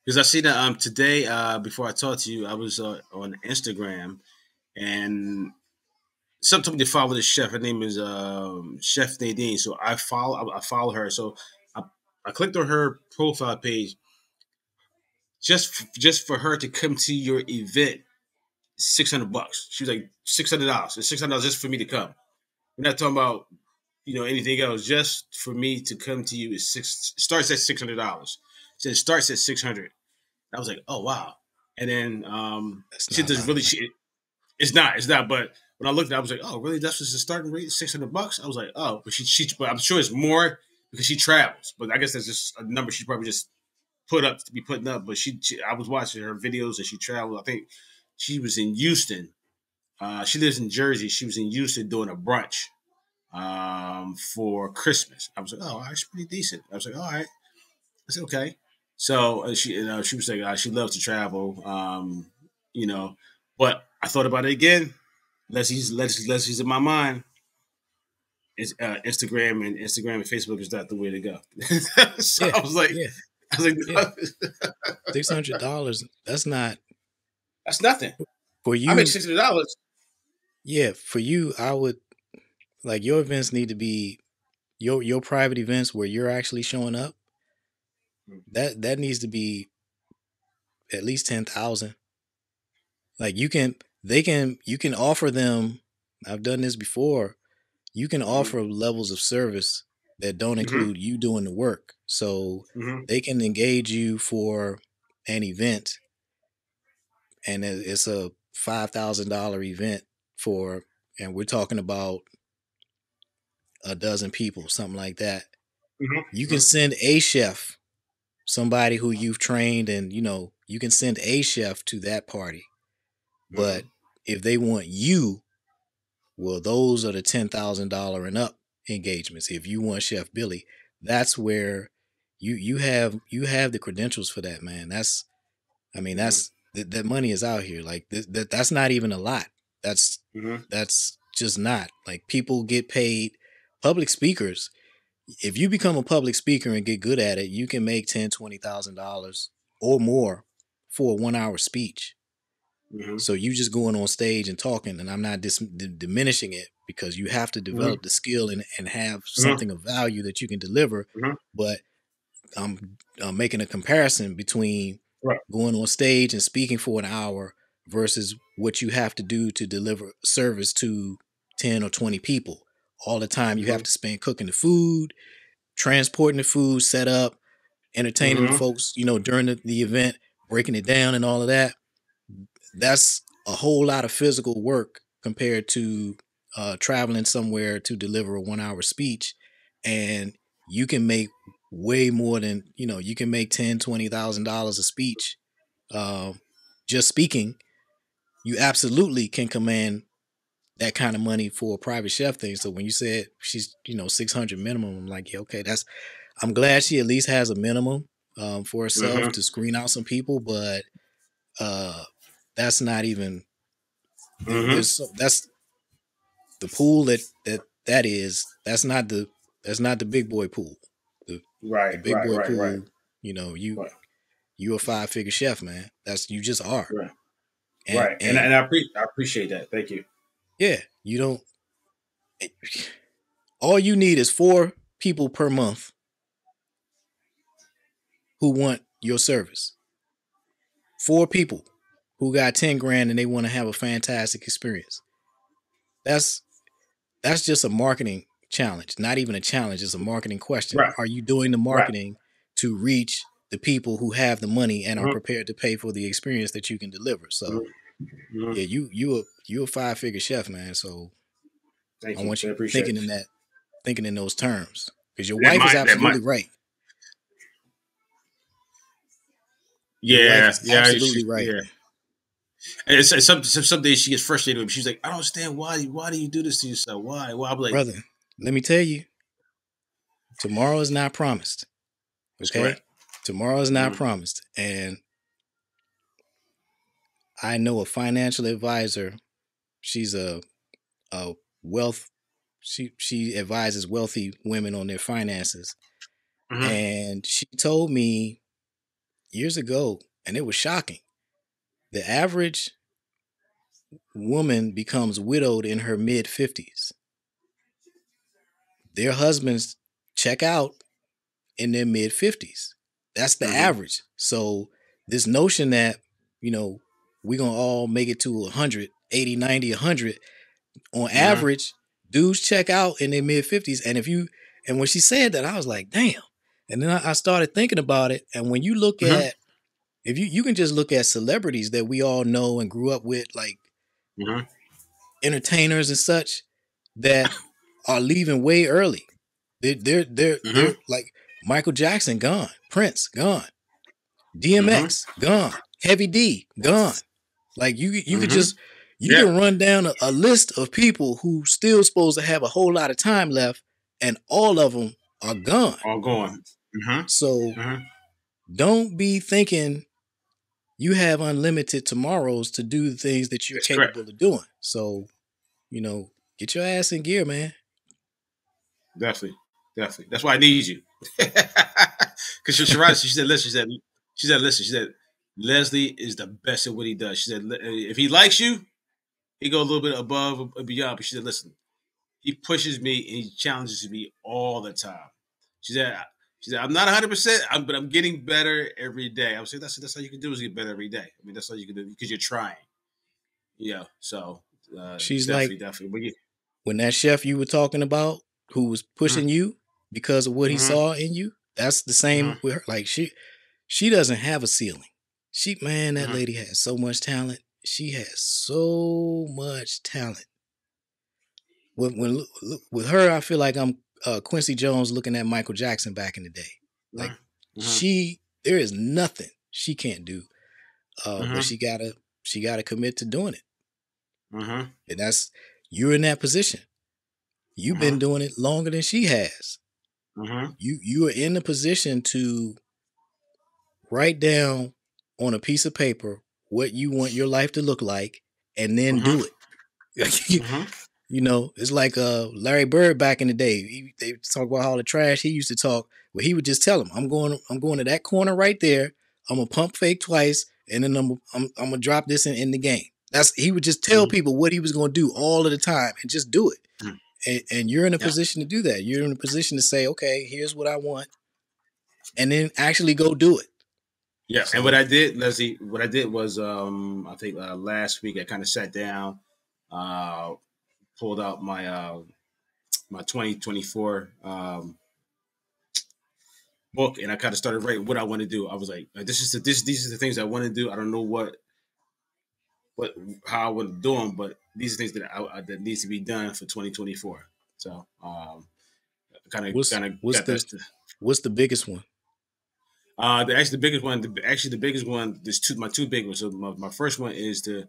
Because I see that today, before I talked to you, I was on Instagram, and some told me to follow this chef. Her name is Chef Nadine. So I follow her. So I, I clicked on her profile page just for her to come to your event. $600. She was like $600. It's $600 just for me to come. We're not talking about anything else. Just for me to come to you is starts at $600. So it starts at 600. I was like, oh wow. And then That's she not a does lot of really. money. It's not. But when I looked at it, I was like, oh really? That's just the starting rate, $600. I was like, oh, but I'm sure it's more because she travels. But I guess that's just a number she probably just putting up. But I was watching her videos and she traveled. I think she was in Houston. She lives in Jersey. She was in Houston doing a brunch for Christmas. I was like, oh, that's pretty decent. I was like, all right. I said, okay. So she was like, she loves to travel, you know. But I thought about it again. Let's in my mind. It's Instagram and Facebook is not the way to go. So Yeah, yeah, I was like, yeah. no, $600. That's not that's nothing. for I make you. $600. Yeah, for you, I would like your events need to be your private events where you're actually showing up. That needs to be at least 10,000. Like you can offer them. I've done this before. You can Mm-hmm. offer levels of service that don't Mm-hmm. include you doing the work. So Mm-hmm. they can engage you for an event, and it's a $5,000 event for, and we're talking about a dozen people, something like that. You can Mm-hmm. send a chef, somebody who you've trained, and you can send a chef to that party. Mm-hmm. But if they want you, well, those are the $10,000 and up engagements. If you want Chef Billy, that's where you have the credentials for that, man. I mean, Mm-hmm. that money is out here. Like that's not even a lot. That's Mm-hmm. that's just not like people get paid. Public speakers, if you become a public speaker and get good at it, you can make $10,000, $20,000 or more for a 1 hour speech. Mm-hmm. So you just going on stage and talking, and I'm not diminishing it because you have to Mm-hmm. develop the skill and have Mm-hmm. something of value that you can deliver. Mm-hmm. But I'm making a comparison between Right. going on stage and speaking for an hour versus what you have to do to deliver service to 10 or 20 people. All the time you Mm-hmm. have to spend cooking the food, transporting the food, set up, entertaining the Mm-hmm. folks, during the event, breaking it down and all of that. That's a whole lot of physical work compared to traveling somewhere to deliver a 1 hour speech. And you can make way more than, you can make $10,000, $20,000 a speech. Just speaking, you absolutely can command that kind of money for a private chef thing. So when you said she's, 600 minimum, I'm like, yeah, okay, I'm glad she at least has a minimum for herself Mm-hmm. to screen out some people, but uh, that's not even Mm-hmm. that's the pool that is that's not the big boy pool. The Right. the big Right. boy Right. Right. pool, Right. you a 5 figure chef, man. That's you just are. Right. And Right. And and I appreciate that. Thank you. yeah, you don't all you need is 4 people per month who want your service. 4 people who got 10 grand and they want to have a fantastic experience. That's that's just a marketing challenge. Not even a challenge, it's a marketing question. Right. Are you doing the Right. marketing to reach the people who have the money and are Mm-hmm. prepared to pay for the experience that you can deliver? So Mm-hmm. yeah, you a 5 figure chef, man. So I Thank you. want I you appreciate it. thinking in those terms. Because your That wife is might. That might. absolutely right. Your wife Yeah. is Yeah. absolutely right. Yeah. And some days she gets frustrated with me. She's like, I don't understand why do you do this to yourself? Why? Why? I'm like, Brother, let me tell you, tomorrow is not promised. that's Okay? correct. Tomorrow is not Mm-hmm. promised. And I know a financial advisor. She's a wealth she advises wealthy women on their finances. Mm-hmm. And she told me, years ago, and it was shocking. The average woman becomes widowed in her mid 50s. Their husbands check out in their mid 50s. That's the average. So this notion that, we're going to all make it to 100, 80, 90, 100, on average, dudes check out in their mid 50s. And when she said that, I was like, damn. And then I started thinking about it. And when you look at, if you can just look at celebrities that we all know and grew up with, like entertainers and such, that are leaving way early. They're like Michael Jackson gone, Prince gone, DMX gone, Heavy D gone. Like you could just can run down a list of people who still supposed to have a whole lot of time left, and all of them are gone. All gone. So don't be thinking you have unlimited tomorrows to do the things that you're capable of doing. So, get your ass in gear, man. Definitely. That's why I need you. Because she said, listen, Leslie is the best at what he does. She said, if he likes you, he go a little bit above and beyond. But she said, listen, he pushes me and he challenges me all the time. She said, I'm not 100%, but I'm getting better every day. I was saying, that's how you can do is get better every day. I mean, that's all you can do because you're trying. Yeah. So she's definitely. When that chef you were talking about, who was pushing you because of what he saw in you, that's the same with her. Like she doesn't have a ceiling. That lady has so much talent. She has so much talent. When with her, I feel like I'm Quincy Jones looking at Michael Jackson back in the day. Like there is nothing she can't do, but she gotta commit to doing it. And you're in that position. You've been doing it longer than she has. You are in the position to write down on a piece of paper what you want your life to look like, and then do it. It's like Larry Bird back in the day. They talk about all the trash he used to talk. Well, he would just tell them, "I'm going to that corner right there. I'm gonna pump fake twice, and then I'm gonna drop this in the game." He would just tell people what he was going to do all of the time and just do it. And you're in a position to do that. You're in a position to say, okay, here's what I want, and then actually go do it. Yeah. So, and what I did, Leslie, was, I think last week I kind of sat down, pulled out my my 2024 book, and I kind of started writing what I want to do. I was like, these are the things I want to do. I don't know how I want to do them, but these are things that needs to be done for 2024. So, what's the biggest one? The biggest one. There's my two big ones. So my first one is to